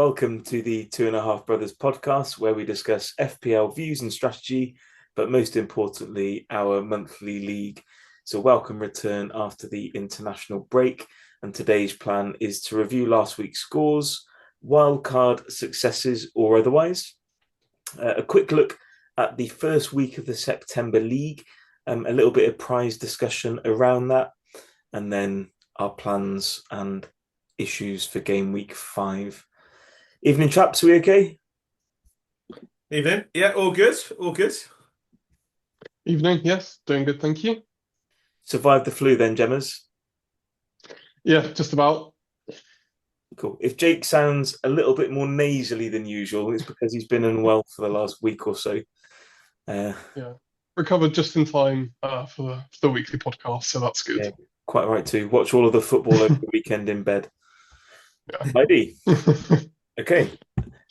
Welcome to the Two and a Half Brothers podcast, where we discuss FPL views and strategy, but most importantly, our monthly league. It's a welcome return after the international break, and today's plan is to review last week's scores, wildcard successes or otherwise, a quick look at the first week of the September league, a little bit of prize discussion around that, and then our plans and issues for game week 5. Evening, chaps. Are we okay? Evening. Yeah, all good. All good. Evening, yes, doing good, thank you. Survived the flu then, Gemmers? Yeah, just about. Cool. If Jake sounds a little bit more nasally than usual, it's because he's been unwell for the last week or so. Yeah, recovered just in time for the weekly podcast, so that's good. Yeah, quite right too. Watch all of the football over the weekend in bed. Yeah. Mighty. Okay.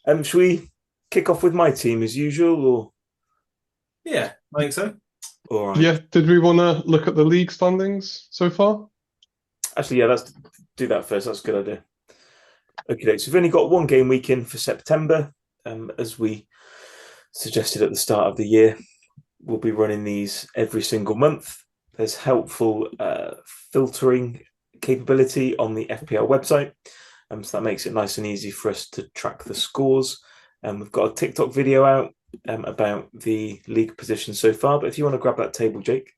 Shall we kick off with my team as usual, or? Yeah, I think so. All right. Yeah, did we want to look at the league standings so far? Actually, yeah, let's do that first. That's a good idea. Okay, so we've only got one game week in for September, as we suggested at the start of the year. We'll be running these every single month. There's helpful filtering capability on the FPL website, so that makes it nice and easy for us to track the scores. We've got a TikTok video out about the league position so far, but if you want to grab that table, Jake.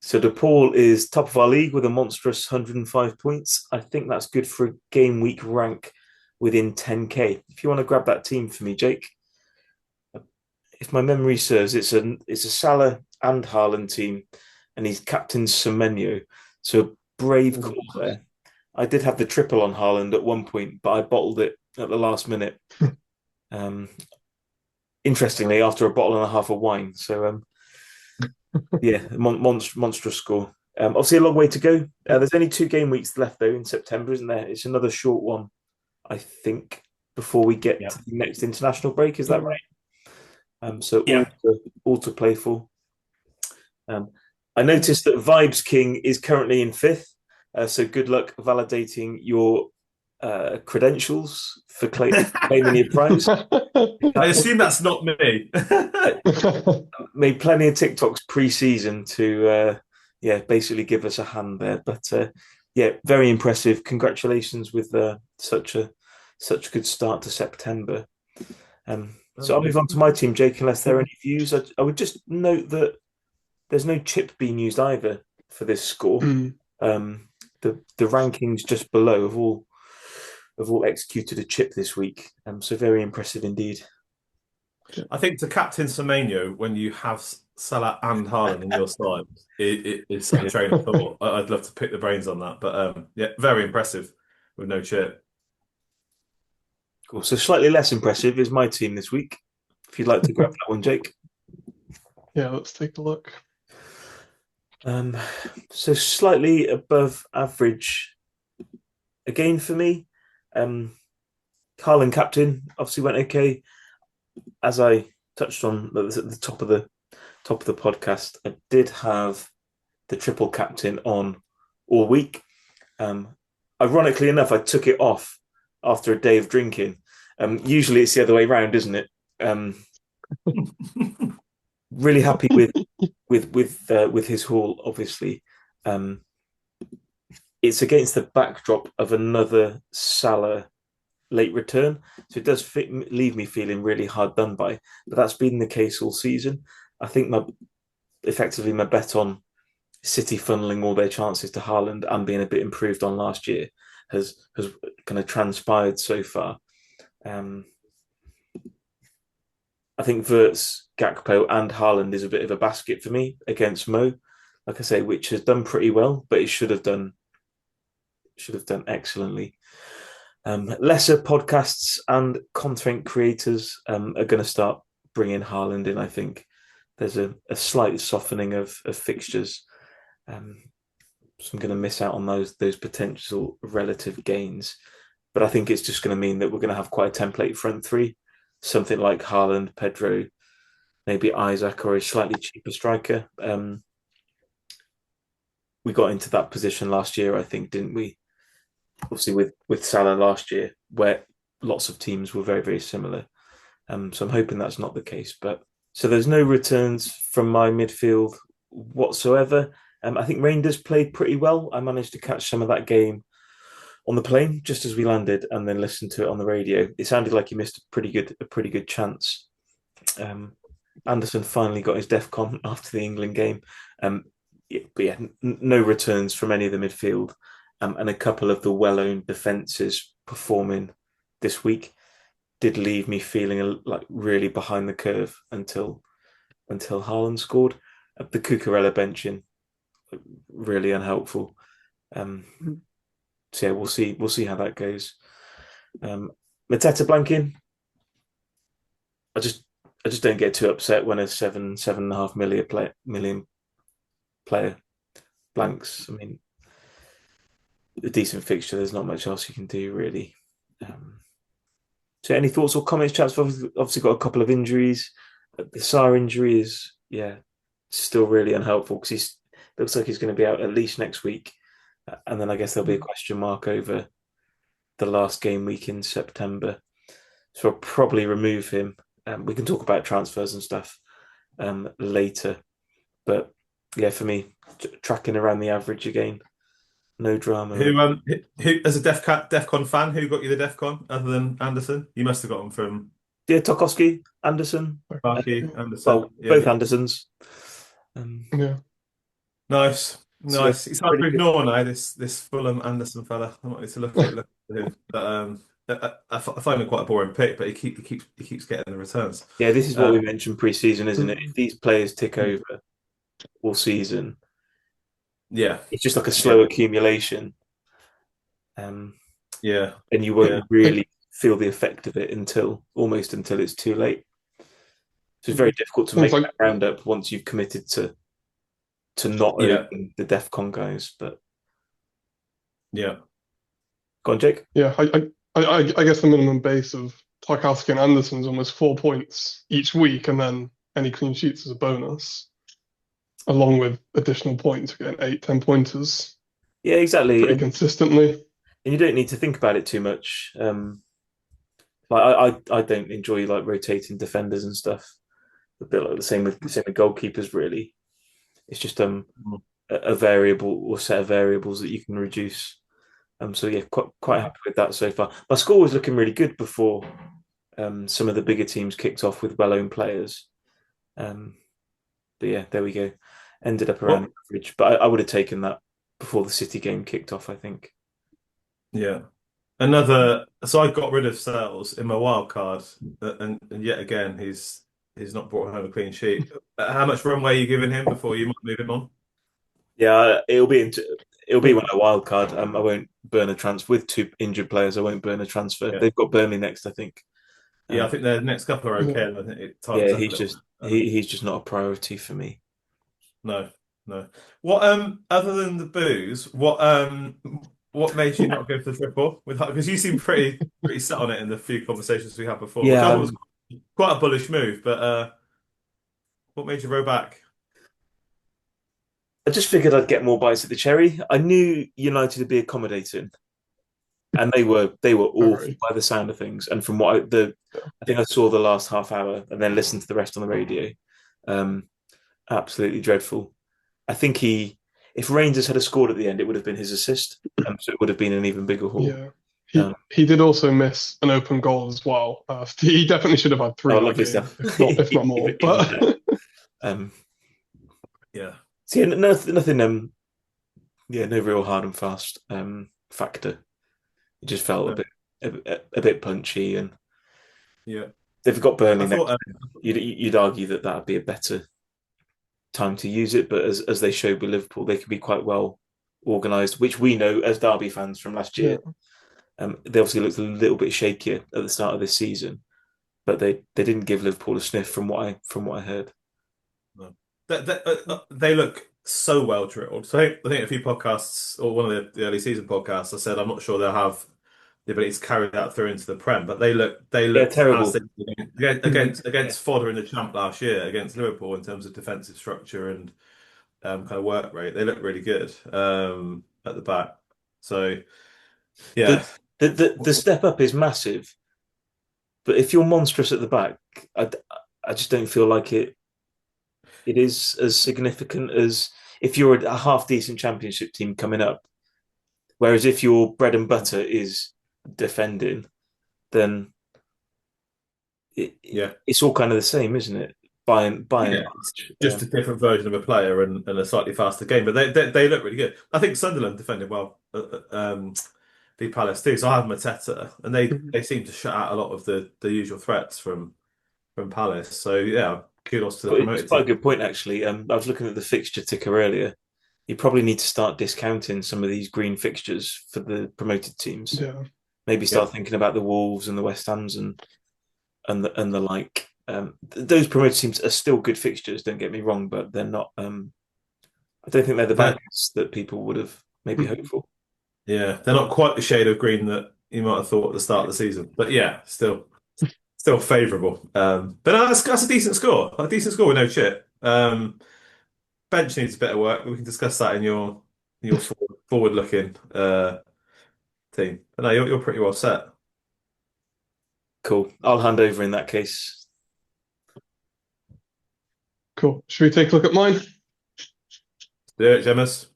So DePaul is top of our league with a monstrous 105 points. I think that's good for a game week rank within 10k. If you want to grab that team for me, Jake. If my memory serves, it's a Salah and Haaland team, and he's captain Semenyo. So brave call there. I did have the triple on Haaland at one point, but I bottled it at the last minute. Interestingly, after a bottle and a half of wine. So, yeah, monstrous score. Obviously, a long way to go. There's only 2 game weeks left, though, in September, isn't there? It's another short one, I think, before we get to the next international break. Is that right? So all to play for. I noticed that Vibes King is currently in 5th. So good luck validating your credentials for claiming your prize. I assume that's not me. Made plenty of TikToks pre-season to basically give us a hand there. But very impressive. Congratulations with such a good start to September. So I'll move on to my team, Jake, unless there are any views. I would just note that there's no chip being used either for this score. The rankings just below have all executed a chip this week. So very impressive indeed. I think to captain Semenyo, when you have Salah and Haaland in your side, it's a train of thought. I'd love to pick the brains on that. But very impressive with no chip. Cool. So slightly less impressive is my team this week. If you'd like to grab that one, Jake. Yeah, let's take a look. So slightly above average again for me. Haaland captain obviously went okay. As I touched on at the top of the podcast, I did have the triple captain on all week. Ironically enough, I took it off after a day of drinking. Usually it's the other way around, isn't it? Really happy with his haul, obviously. It's against the backdrop of another Salah late return, so it does leave me feeling really hard done by. But that's been the case all season. I think my bet on City funneling all their chances to Haaland and being a bit improved on last year has kind of transpired so far. I think Wirtz, Gakpo and Haaland is a bit of a basket for me against Mo, like I say, which has done pretty well, but it should have done excellently. Lesser podcasts and content creators are going to start bringing Haaland in. I think there's a slight softening of fixtures, so I'm going to miss out on those potential relative gains. But I think it's just going to mean that we're going to have quite a template front three, something like Haaland, Pedro, maybe Isaac, or a slightly cheaper striker. We got into that position last year, I think, didn't we? obviously with Salah last year, where lots of teams were very, very similar. So I'm hoping that's not the case. But so there's no returns from my midfield whatsoever. I think Rangers played pretty well. I managed to catch some of that game on the plane just as we landed, and then listened to it on the radio. It sounded like he missed a pretty good chance. Anderson finally got his DEFCON after the England game. But yeah, no returns from any of the midfield, and a couple of the well-owned defences performing this week did leave me feeling like really behind the curve until Haaland scored. The Cucurella benching really unhelpful. So yeah, we'll see how that goes. Mateta blanking. I just don't get too upset when a 7.5 million player blanks. I mean, a decent fixture. There's not much else you can do really. So any thoughts or comments, chaps? Obviously got a couple of injuries. The Sarr injury is still really unhelpful because he looks like he's going to be out at least next week, and then I guess there'll be a question mark over the last game week in September. So I'll probably remove him. We can talk about transfers and stuff later, but yeah, for me, tracking around the average again, no drama. Who as a DEFCON fan, who got you the DEFCON other than Anderson? You must have got them from Yeah, Tarkowski, Anderson, Barkey, Anderson. well, Yeah. both Andersons. Yeah. Nice. So yeah, It's hard to pretty good. ignore now, this Fulham Anderson fella. I might need to look at him. But I find him quite a boring pick, but he keeps getting the returns. Yeah, this is what we mentioned pre-season, isn't it? If these players tick over all season, Yeah, it's just like a slow accumulation. yeah, And you won't really feel the effect of it until it's too late. So it's very difficult to make that roundup once you've committed to not owning the DEFCON guys. But yeah, go on, Jake. Yeah, I guess the minimum base of Tarkowski and Anderson's almost 4 points each week, and then any clean sheets is a bonus, along with additional points, again, 8, 10 pointers. Yeah, exactly. Pretty consistently. And you don't need to think about it too much. Like I don't enjoy like rotating defenders and stuff. A bit like the same with goalkeepers, really. It's just a variable or set of variables that you can reduce. So yeah, quite happy with that so far. My score was looking really good before some of the bigger teams kicked off with well-owned players. But yeah, there we go. Ended up around average, but I would have taken that before the City game kicked off, I think. Yeah. So I got rid of Sales in my wildcard, and yet again he's not brought home a clean sheet. How much runway are you giving him before you might move him on? Yeah, it'll be when I wildcard. I won't burn a transfer with 2 injured players. I won't burn a transfer. Yeah. They've got Burnley next, I think. Yeah, I think the next couple are okay. I think it tightens up a little. He's just not a priority for me. No. What other than the booze, what made you not go for the triple with because you seem pretty set on it in the few conversations we had before. Yeah, which I thought was quite a bullish move, but what made you row back? I just figured I'd get more bites at the cherry. I knew United would be accommodating, and they were awful by the sound of things. And from what I think I saw the last half hour and then listened to the rest on the radio. Absolutely dreadful. I think if Rangers had scored at the end, it would have been his assist, so it would have been an even bigger haul. Yeah, he did also miss an open goal as well. He definitely should have had 3. Lovely stuff, if not more. But yeah. So yeah, nothing. No real hard and fast factor. It just felt a bit punchy, and they've got Burnley next. You'd argue that would be a better time to use it, but as they showed with Liverpool, they can be quite well organised, which we know as Derby fans from last year. They obviously looked a little bit shakier at the start of this season, but they didn't give Liverpool a sniff from what I heard. No. They look so well drilled. So I think a few podcasts or one of the early season podcasts, I said I'm not sure they'll have the ability to carry that through into the Prem, but they look terrible against Fodder in the Champ last year against Liverpool in terms of defensive structure and kind of work rate. They look really good at the back. So Yeah. The step up is massive, but if you're monstrous at the back, I just don't feel like it is as significant as if you're a half decent championship team coming up. Whereas if your bread and butter is defending, then it's all kind of the same, isn't it? By and large. Just a different version of a player and a slightly faster game, but they look really good. I think Sunderland defended well. The Palace too. So I have Mateta, and they seem to shut out a lot of the usual threats from Palace. So yeah, kudos to the It's promoted quite a team. good point, actually. I was looking at the fixture ticker earlier. You probably need to start discounting some of these green fixtures for the promoted teams. Yeah. Maybe start thinking about the Wolves and the West Hams and the like. Those promoted teams are still good fixtures. Don't get me wrong, but they're not. I don't think they're the bangers that people would have maybe hoped for. Yeah, they're not quite the shade of green that you might have thought at the start of the season, but yeah, still favourable. But no, that's a decent score. A decent score with no chip. Bench needs a bit of work. We can discuss that in your forward looking team. But no, you're pretty well set. Cool. I'll hand over in that case. Cool. Should we take a look at mine? Do it, Gemmas.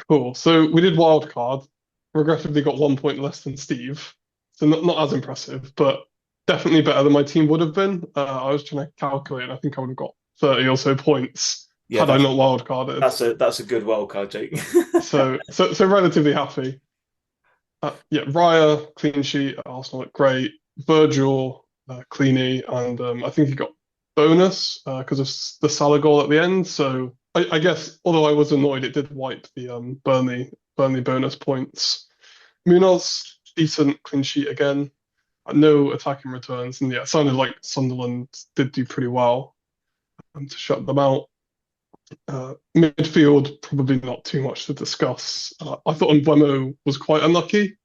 Cool. So we did Wildcard. Regrettably got 1 point less than Steve. So not as impressive, but definitely better than my team would have been. I was trying to calculate, and I think I would have got 30 or so points had I not wildcarded. That's a good wildcard, Jake. so relatively happy. Raya, clean sheet at Arsenal looked great. Virgil, cleanie, and I think he got bonus because of the Salah goal at the end. So I guess, although I was annoyed, it did wipe the Burnley bonus points. Munoz, decent clean sheet again. No attacking returns, and yeah, it sounded like Sunderland did do pretty well to shut them out. Midfield, probably not too much to discuss. I thought Mbeumo was quite unlucky.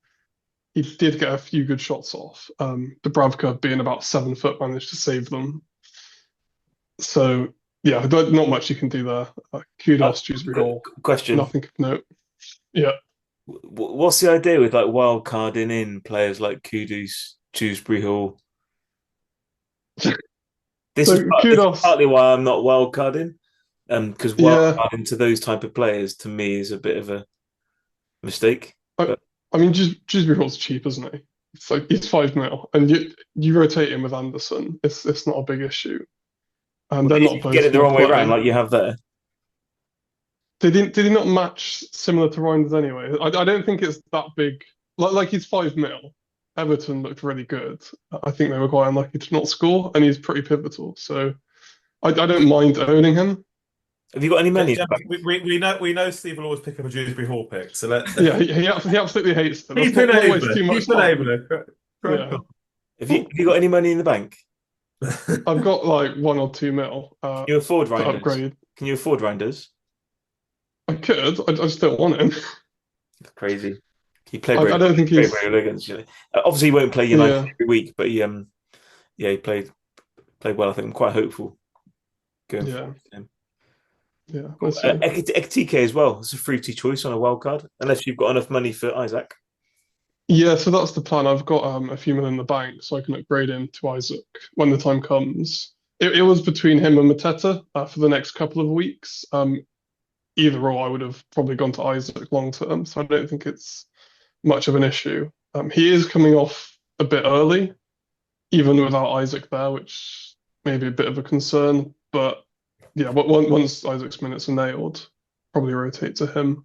He did get a few good shots off. Dubravka, being about 7 foot, managed to save them. So yeah, not much you can do there. Kudos, Dewsbury goal. Question. Nothing of note. Yeah. What's the idea with like wild carding in players like Kudus, Dewsbury Hall? This is partly why I'm not wild carding. Because wild carding to those type of players to me is a bit of a mistake. I mean, Dewsbury Hall's cheap, isn't he? It's like he's 5 mil, and you rotate him with Anderson. It's not a big issue. And they're not both. Get it the wrong way around, like you have there. Did he not match similar to Reinders anyway? I don't think it's that big. Like he's 5 mil. Everton looked really good. I think they were quite unlucky to not score, and he's pretty pivotal. So I don't mind owning him. Have you got any money? Yeah, we know Steve will always pick up a Dewsbury Hall pick. So yeah, he absolutely hates them. He's been able to. Have you got any money in the bank? I've got like 1 or 2 mil. Can you afford Reinders? Upgrade. Can you afford Reinders? I could. I just don't want him. That's crazy. He played. I don't think he's. Obviously, he won't play United every week, but he played well. I think I'm quite hopeful. Yeah. Cool. Ekitike as well. It's a fruity choice on a wild card, unless you've got enough money for Isaac. Yeah, so that's the plan. I've got a few mil in the bank, so I can upgrade him to Isaac when the time comes. It was between him and Mateta for the next couple of weeks. Either or, I would have probably gone to Isaac long term, so I don't think it's much of an issue. He is coming off a bit early, even without Isaac there, which may be a bit of a concern. But yeah, once Isaac's minutes are nailed, probably rotate to him.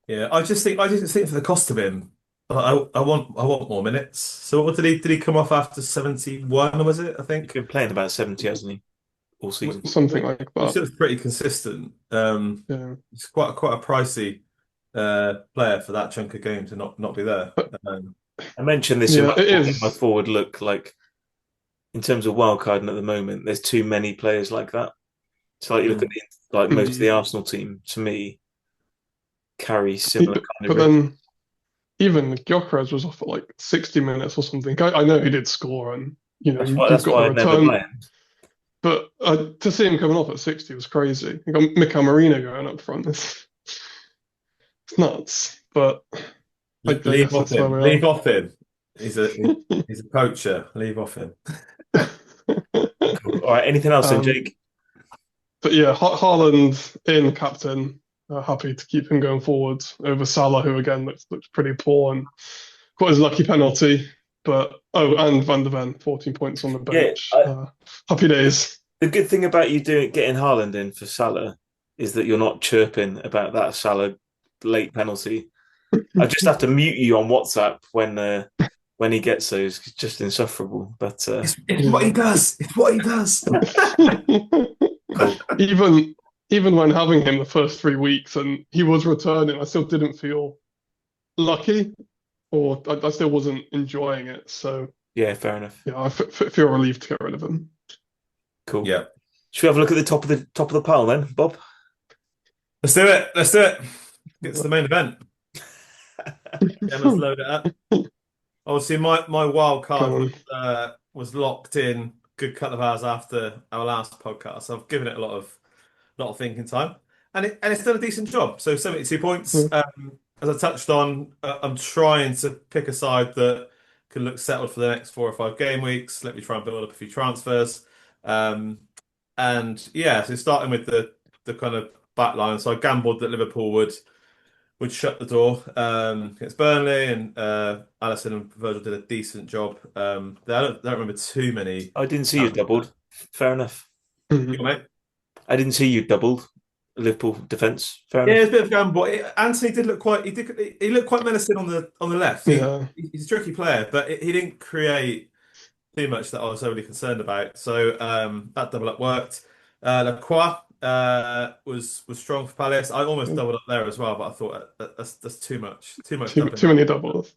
Yeah, I just think for the cost of him, I want more minutes. So what did he come off after 71, was it? I think he's been playing about 70, hasn't he? All season. Something like that. He's pretty consistent. He's quite a pricey player for that chunk of game to not be there. I mentioned this in my forward look, like in terms of wildcarding at the moment, there's too many players like that. So like you look at most of the Arsenal team, to me, carry similar kind of. But then even Gyökeres was off at like 60 minutes or something. I know he did score, and that's why I'd never play him. But to see him coming off at 60 was crazy. You got Mikel Merino going up front. It's nuts, but I Leave guess off that's where him. we Leave are. off him. He's a poacher. Leave off him. Cool. All right. Anything else then, Um, Jake? but yeah, Haaland in captain. Happy to keep him going forward over Salah, who again looks pretty poor and got his lucky penalty. But and Van der Ven, 14 points on the Yeah. bench. Happy days. The good thing about you getting Haaland in for Salah is that you're not chirping about that Salah late penalty. I just have to mute you on WhatsApp when he gets those. It's just insufferable. But It's what he does. It's what he does. cool. Even when having him the first 3 weeks and he was returning, I still didn't feel lucky, or I still wasn't enjoying it. So Yeah, fair enough. yeah, I feel relieved to get rid of him. Cool. Yeah. Should we have a look at the top of the pile then, Bob? Let's do it. Let's do it. Get to the main event. Yeah, let's load it up. Obviously, my wild card was locked in a good couple of hours after our last podcast. So I've given it a lot of thinking time, and it's done a decent job. So 72 points. As I touched on, I'm trying to pick a side that can look settled for the next 4 or 5 game weeks. Let me try and build up a few transfers. And yeah, so starting with the kind of back line. So I gambled that Liverpool would shut the door against Burnley, and Alisson and Virgil did a decent job. I don't remember too many. I didn't see you doubled. Fair enough. Mate. I didn't see you doubled Liverpool defence. Fair Yeah, enough. it's a bit of a gamble. Anthony did look quite. He looked quite menacing on the left. Yeah. He's a tricky player, but he didn't create too much that I was overly concerned about. So that double up worked. Lacroix was strong for Palace. I almost doubled up there as well, but I thought that's too much. Too much Too doubling many up doubles.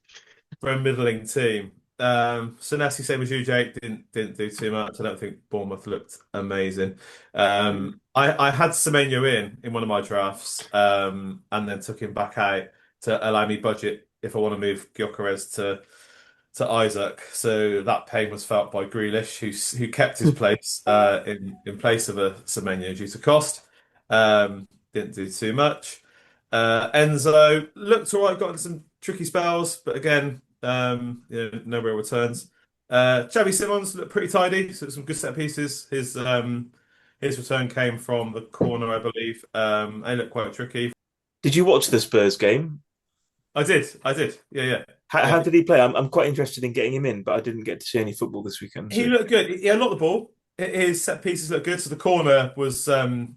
for a middling team. Senesi, same as you, Jake, didn't do too much. I don't think Bournemouth looked amazing. I had Semenyo in one of my drafts, and then took him back out to allow me budget if I want to move Gyökeres to Isaac. So that pain was felt by Grealish, who kept his place in place of a Semenyo due to cost. Didn't do too much. Enzo looked all right, got into some tricky spells, but again, no real returns. Xavi Simons looked pretty tidy, so some good set pieces. His return came from the corner, I believe. They looked quite tricky. Did you watch the Spurs game? I did. Yeah. How did he play? I'm quite interested in getting him in, but I didn't get to see any football this weekend. He looked good. He had a lot of the ball. His set pieces looked good. So the corner was kind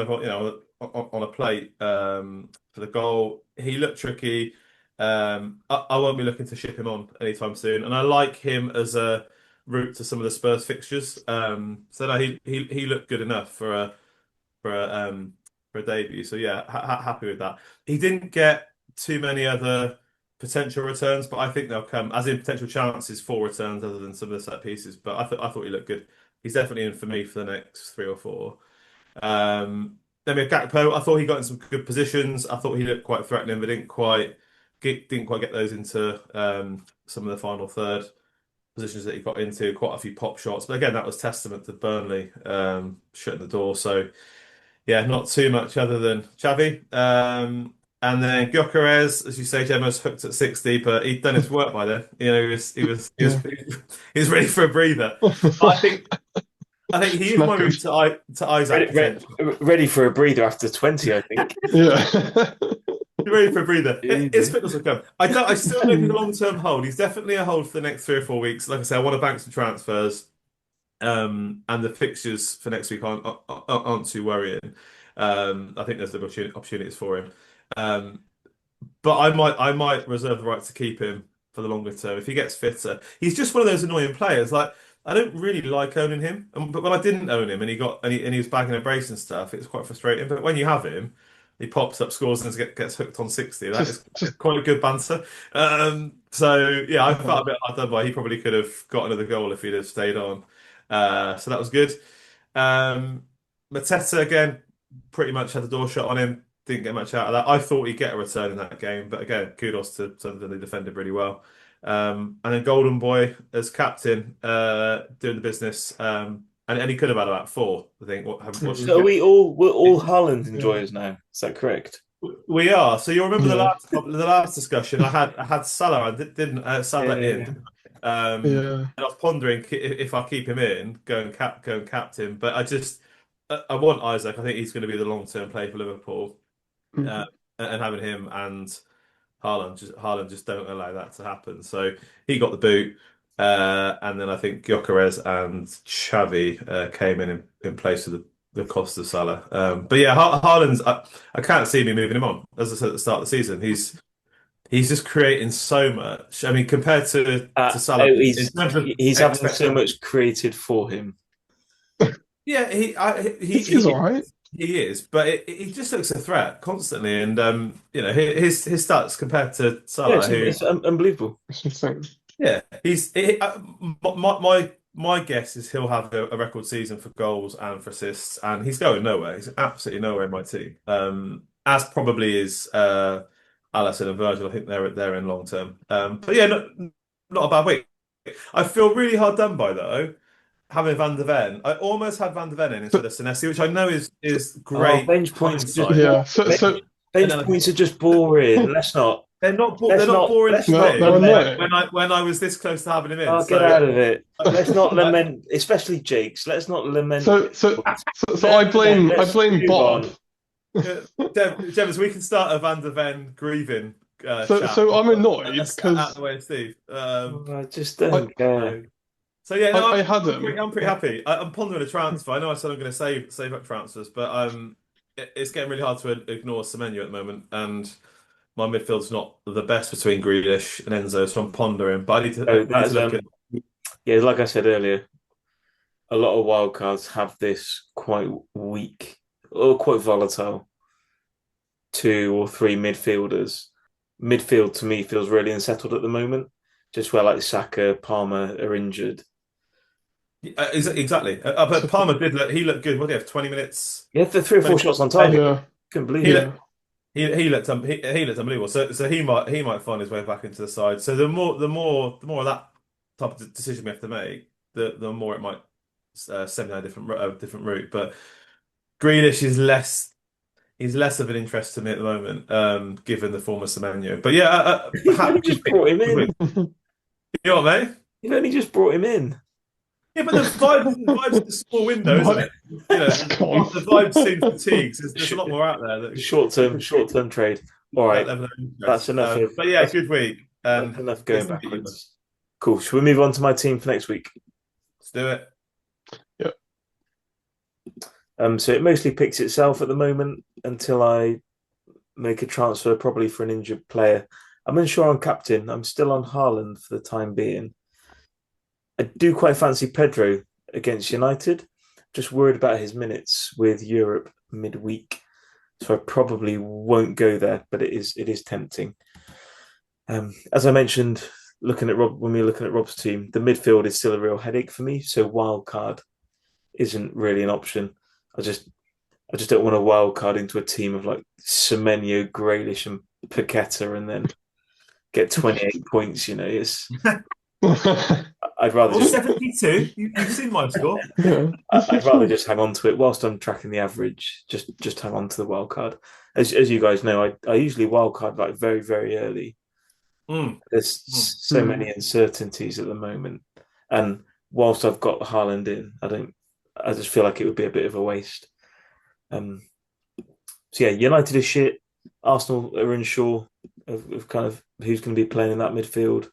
of on a plate for the goal. He looked tricky. I won't be looking to ship him on anytime soon, and I like him as a route to some of the Spurs fixtures. So no, he looked good enough for a debut. So yeah, happy with that. He didn't get too many other potential returns, but I think they'll come as in potential chances for returns other than some of the set pieces. But I thought he looked good. He's definitely in for me for the next 3 or 4. Then we have Gakpo. I thought he got in some good positions. I thought he looked quite threatening, but didn't quite get those into some of the final third positions that he got into. Quite a few pop shots, but again, that was testament to Burnley shutting the door. So yeah, not too much other than Xavi. And then Gyökeres, as you say, Gemma's hooked at 60, but he'd done his work by then. He was ready for a breather. I think he is my route to Isaac. Ready for a breather after 20, I think. Yeah. Ready for a breather. His fitness will come. I still think he's a long-term hold. He's definitely a hold for the next 3 or 4 weeks. Like I say, I want to bank some transfers. And the fixtures for next week aren't too worrying. I think there's the opportunities for him. But I might reserve the right to keep him for the longer term if he gets fitter. He's just one of those annoying players. Like I don't really like owning him, but when I didn't own him and he was bagging a brace and stuff, it's quite frustrating. But when you have him, he pops up, scores, and gets hooked on 60. That is quite a good banter. So yeah, I felt a bit hard done by. He probably could have got another goal if he'd have stayed on. So that was good. Mateta again, pretty much had the door shut on him. Didn't get much out of that. I thought he'd get a return in that game, but again, kudos to something they defended really well. And then Golden Boy as captain, doing the business. And he could have had about 4, I think. So we're all Haaland enjoyers now. Is that correct? We are. So you'll remember Yeah, the last discussion I had Salah. I didn't Salah in. Yeah. yeah. And I was pondering if I keep him in, go and captain. But I want Isaac. I think he's going to be the long-term play for Liverpool. Uh, Mhm. and having him and Haaland just don't allow that to happen. So he got the boot. And then I think Gyökeres and Xavi came in place of the cost of Salah. But yeah, Haaland's I can't see me moving him on. As I said at the start of the season, he's just creating so much. I mean, compared to Salah in terms of He's having so expected. much created for him. Yeah, He's all right. he is, but he just looks a threat constantly, and his stats compared to Yeah, Salah, who it's unbelievable. It's insane. yeah, my guess is he'll have a record season for goals and for assists, and he's going nowhere. He's absolutely nowhere in my team. As probably is Alisson and Virgil. I think they're in long term. But yeah, not a bad week. I feel really hard done by though. Having Van de Ven, I almost had Van de Ven in instead of Senesi, which I know is Oh, great bench points are just hindsight. Yeah. So, bench, so And bench then points are just boring. they're not boring Let's to no, not me. they're lament. annoying. When I was this close to having him in, Oh, get so out of it. Let's not I, lament, especially Jake's. Let's not lament. So, so, so no, I Let's blame move Bob. on. Jevons, we can start a Van de Ven grieving chat So I'm out annoyed of because the way of Steve. Oh, I just I, don't care. So, so yeah, no, I had him. I'm pretty happy. I'm pondering a transfer. I know I said I'm going to save up transfers, but it's getting really hard to ignore Semenyo at the moment, and my midfield's not the best between Grealish and Enzo, so I'm pondering. But Oh, I need to that's look at. yeah. Like I said earlier, a lot of wildcards have this quite weak or quite volatile two or three midfielders. Midfield to me feels really unsettled at the moment, just where like Saka, Palmer are injured. Exactly. But Palmer he looked good. What did he have? 20 minutes. Yeah, the three or 20 four shots on target. Yeah, Couldn't believe He it. yeah. looked he looked he looked unbelievable. So he might find his way back into the side. So the more of that type of decision we have to make, the more it might send down a different route. But Grealish is less. He's less of an interest to me at the moment, given the former Semenyo. But yeah, You've only just brought him in. you know what, mate? You've only just brought him in. Yeah, but the vibes is a small window, isn't it? You know, It's gone. the vibe seems fatigued. There's a lot more out there Short term trade. All that right, level of that's interest. enough of But yeah, good week. that's And enough good going to meet you. backwards. Cool. Should we move on to my team for next week? Let's do it. So it mostly picks itself at the moment until I make a transfer, probably for an injured player. I'm unsure on captain. I'm still on Haaland for the time being. I do quite fancy Pedro against United. Just worried about his minutes with Europe midweek, so I probably won't go there. But it is tempting. As I mentioned, looking at Rob when we were looking at Rob's team, the midfield is still a real headache for me. So wildcard isn't really an option. I just don't want to wild card into a team of like Semenyo, Grealish, and Paqueta, and then get 28 points. You know, it's I'd rather Oh, just 72. You've seen my score. Yeah. I'd rather just hang on to it whilst I'm tracking the average. Just hang on to the wild card. As you guys know, I usually wild card like very very early. Mm. There's so many uncertainties at the moment, and whilst I've got Haaland in, I just feel like it would be a bit of a waste. So yeah, United is shit. Arsenal are unsure of kind of who's going to be playing in that midfield.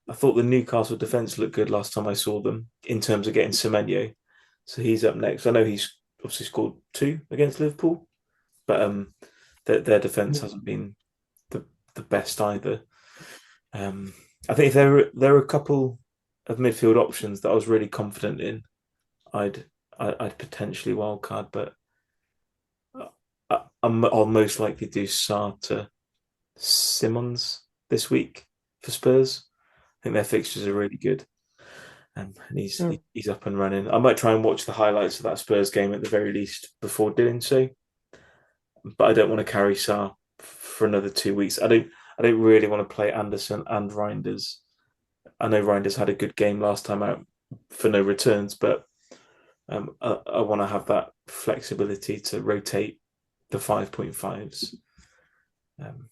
I thought the Newcastle defence looked good last time I saw them in terms of getting Semenyo. So he's up next. I know he's obviously scored two against Liverpool, but their defence hasn't been the best either. I think if there are a couple of midfield options that I was really confident in, I'd potentially wildcard, but I'll most likely do Sarr to Simmons this week for Spurs. I think their fixtures are really good, and he's up and running. I might try and watch the highlights of that Spurs game at the very least before doing so, but I don't want to carry Sarr for another 2 weeks. I don't really want to play Anderson and Reinders. I know Reinders had a good game last time out for no returns, but I want to have that flexibility to rotate the 5.5s. Um,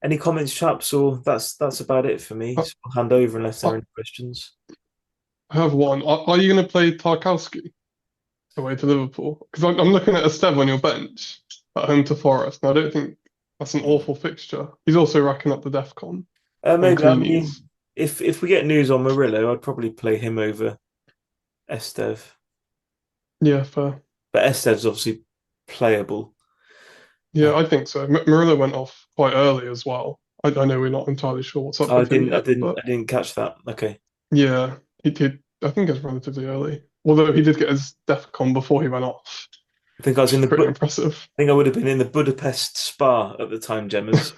any comments, chaps, or that's about it for me. I, So I'll hand over unless there I are any questions. have one. Are you going to play Tarkowski away to Liverpool? Because I'm looking at Esteve on your bench at home to Forest, and I don't think that's an awful fixture. He's also racking up the DEFCON on Maybe. I cleanies. mean, if we get news on Murillo, I'd probably play him over Esteve. Yeah, fair. But Esteve's obviously playable. Yeah, I think so. Murillo went off quite early as well. I know we're not entirely sure what's up I with him didn't, I yet, didn't, but I didn't catch that. Okay, yeah, he did. I think it's relatively early. Although he did get his DEFCON before he went off, I think I was which in is the. pretty impressive. I think I would have been in the Budapest Spa at the time, Gemmers.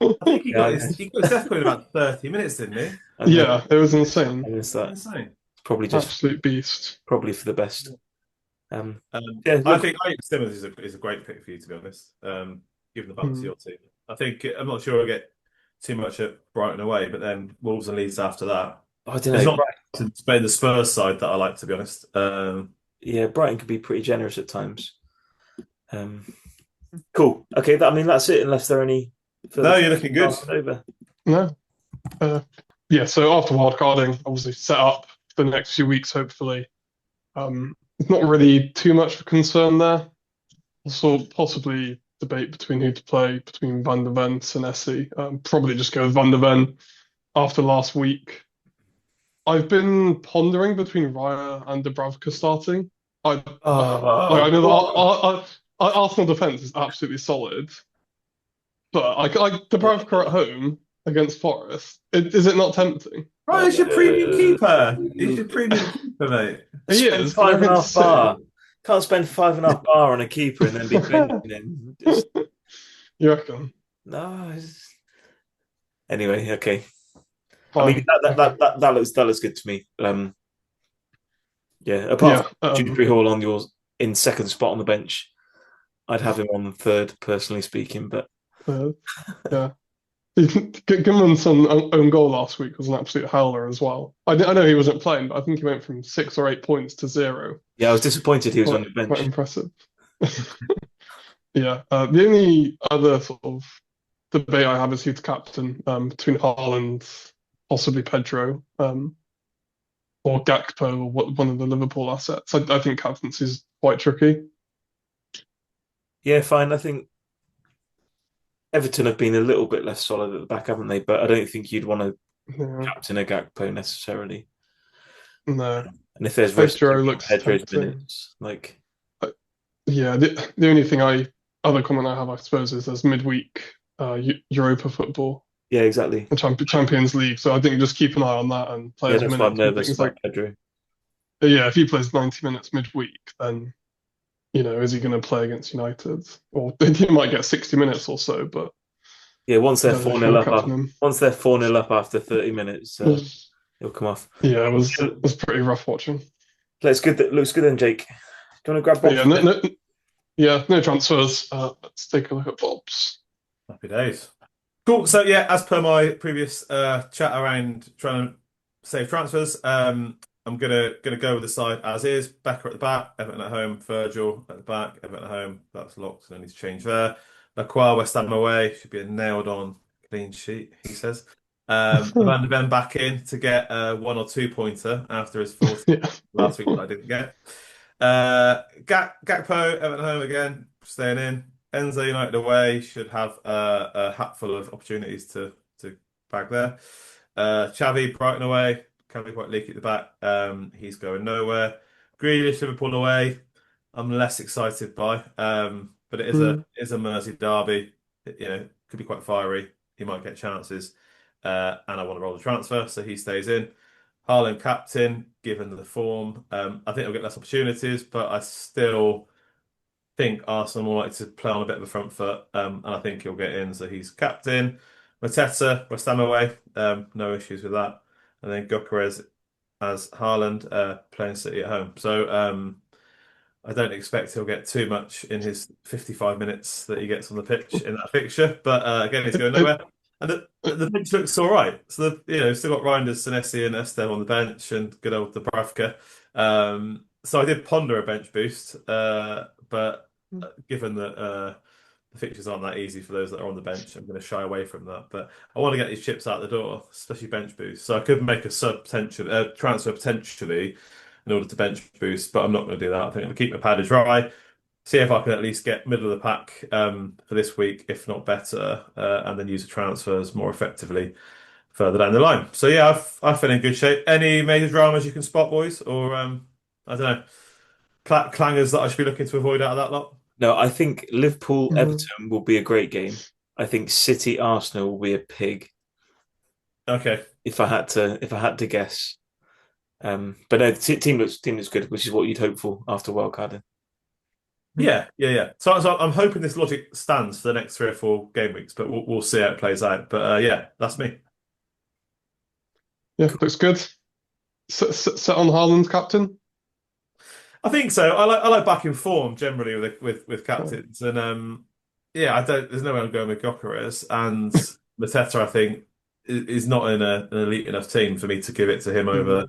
I think he Yeah, got his death in about 30 minutes, didn't he? I missed, Yeah, it was I insane. missed that. Insane. Probably just Absolute beast. probably for the best. Um, Um, yeah, I look, think Simmons is a great pick for you, to be honest. Given the balance of Mm. your team, I think I'm not sure I'll get too much at Brighton away, but then Wolves and Leeds after that. I don't It's know. not to Spain the Spurs side that I like, to be honest. Yeah, Brighton can be pretty generous at times. Um, cool. Okay, I mean that's it. Unless there are any further No, you're questions, looking good. I'll hand over. No. Yeah, so after wildcarding, obviously set up for the next few weeks, hopefully. It's not really too much of a concern there. Also, possibly debate between who to play between Van der Ven and Essie. Probably just go with Van der Ven after last week. I've been pondering between Raya and Dubravka starting. I know that Arsenal defense is absolutely solid, but Dubravka at home against Forest, is it not tempting? Right, he's your premium keeper. He's your premium keeper, mate. He Spend is, but five they're and a against half bar. City. Can't spend 5.5 bar on a keeper and then be benching him. Just, You reckon? no. Anyway, okay. I mean Fine. Okay. that looks good to me. Yeah. Apart Yeah. from Dewsbury Hall on yours in second spot on the bench, I'd have him on third, personally speaking. But Yeah. Gimlin's own goal last week was an absolute howler as well. I know he wasn't playing, but I think he went from 6 or 8 points to 0. yeah, I was disappointed he was on the Quite bench. impressive. Yeah. The only other sort of debate I have is who to captain between Haaland, possibly Pedro, or Gakpo, or one of the Liverpool assets. I think captaincy is quite tricky. Yeah, fine. I think Everton have been a little bit less solid at the back, haven't they? But I don't think you'd want to Yeah. captain a Gakpo necessarily. No. And if there's risk Pedro of looks Pedro's tempting. minutes, like Yeah, the only other comment I have, I suppose, is there's midweek Europa football yeah, exactly. and Champions League. So I think just keep an eye on that and play Yeah, his that's why I'm minutes with nervous things about like, Pedro. yeah, if he plays 90 minutes midweek, then, is he going to play against United? Or he might get 60 minutes or so, but Yeah, once I they're don't know four if you nil want to up, captain him. once they're 4-0 up after 30 minutes, he'll come off. Yeah, it was pretty rough watching. Looks good. Looks good then, Jake. Do you want to grab But Bob's? no transfers. Let's take a look at Bob's. Happy days. Cool. So yeah, as per my previous chat around trying to save transfers, I'm gonna go with the side as is. Becker at the back, Everton at home, Virgil at the back, Everton at home. That's locked. No need to change there. Lacroix, West Ham away should be a nailed on clean sheet. He says. Van de Ven back in to get a 1 or 2 pointer after his 40 Yeah. last week that I didn't get. Gakpo, Everton home again, staying in. Enzo United away should have a hatful of opportunities to bag there. Xavi, Brighton away, can be quite leaky at the back. He's going nowhere. Grealish, Liverpool away. I'm less excited by, but it is a Mersey derby. Could be quite fiery. He might get chances, and I want to roll the transfer, so he stays in. Haaland captain, given the form. I think he'll get less opportunities, but I still think Arsenal will like to play on a bit of a front foot, and I think he'll get in, so he's captain. Mateta, West Ham away, no issues with that. And then Gyökeres as Haaland, playing City at home. So I don't expect he'll get too much in his 55 minutes that he gets on the pitch in that fixture, but again, he's going nowhere. And the bench looks all right. So still got Reinders, Senesi, and Esteve on the bench, and good old Dubravka. So I did ponder a bench boost, but given that the fixtures aren't that easy for those that are on the bench. I'm going to shy away from that, but I want to get these chips out the door, especially bench boost. So I could make a transfer potentially in order to bench boost, but I'm not going to do that. I think I'm going to keep my powder dry, see if I can at least get middle of the pack for this week, if not better, and then use the transfers more effectively further down the line. So yeah, I feel in good shape. Any major dramas you can spot, boys, or I don't know, clangers that I should be looking to avoid out of that lot? No, I think Liverpool Mhm. Everton will be a great game. I think City Arsenal will be a pig Okay. if I had to guess. But no, the team looks good, which is what you'd hope for after wildcarding. Yeah. So I'm hoping this logic stands for the next 3 or 4 game weeks, but we'll see how it plays out. But yeah, that's me. Yeah, looks good. Set on Haaland, captain. I think so. I like back in form generally with captains, and yeah, I don't. There's no way I'm going with Gyökeres, and Mateta. I think is not in an elite enough team for me to give it to him over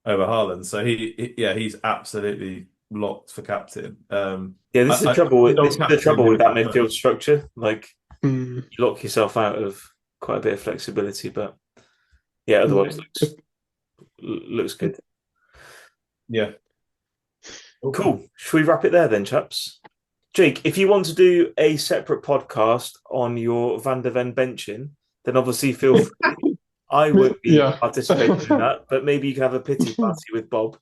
Haaland. So yeah, he's absolutely locked for captain. Yeah, this is the trouble with don't captain him that really. midfield structure. Like Mm. you lock yourself out of quite a bit of flexibility, but yeah, otherwise looks good. Yeah. Cool. Should we wrap it there then, chaps? Jake, if you want to do a separate podcast on your Van der Ven benching, then obviously feel free. I won't be Yeah. participating in that, but maybe you can have a pity party with Bob.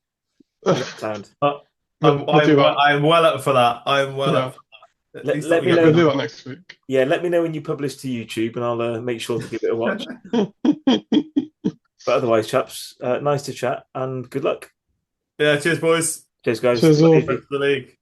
How does that sound? We'll do that. I'm well up for that. I'm well Yeah. up for that. At Let least me we get know. We'll rid do of- that next week. Yeah, let me know when you publish to YouTube, and I'll make sure to give it a watch. But otherwise, chaps, nice to chat and good luck. Yeah, cheers, boys. Cheers, guys. Cheers all. Rest of the league.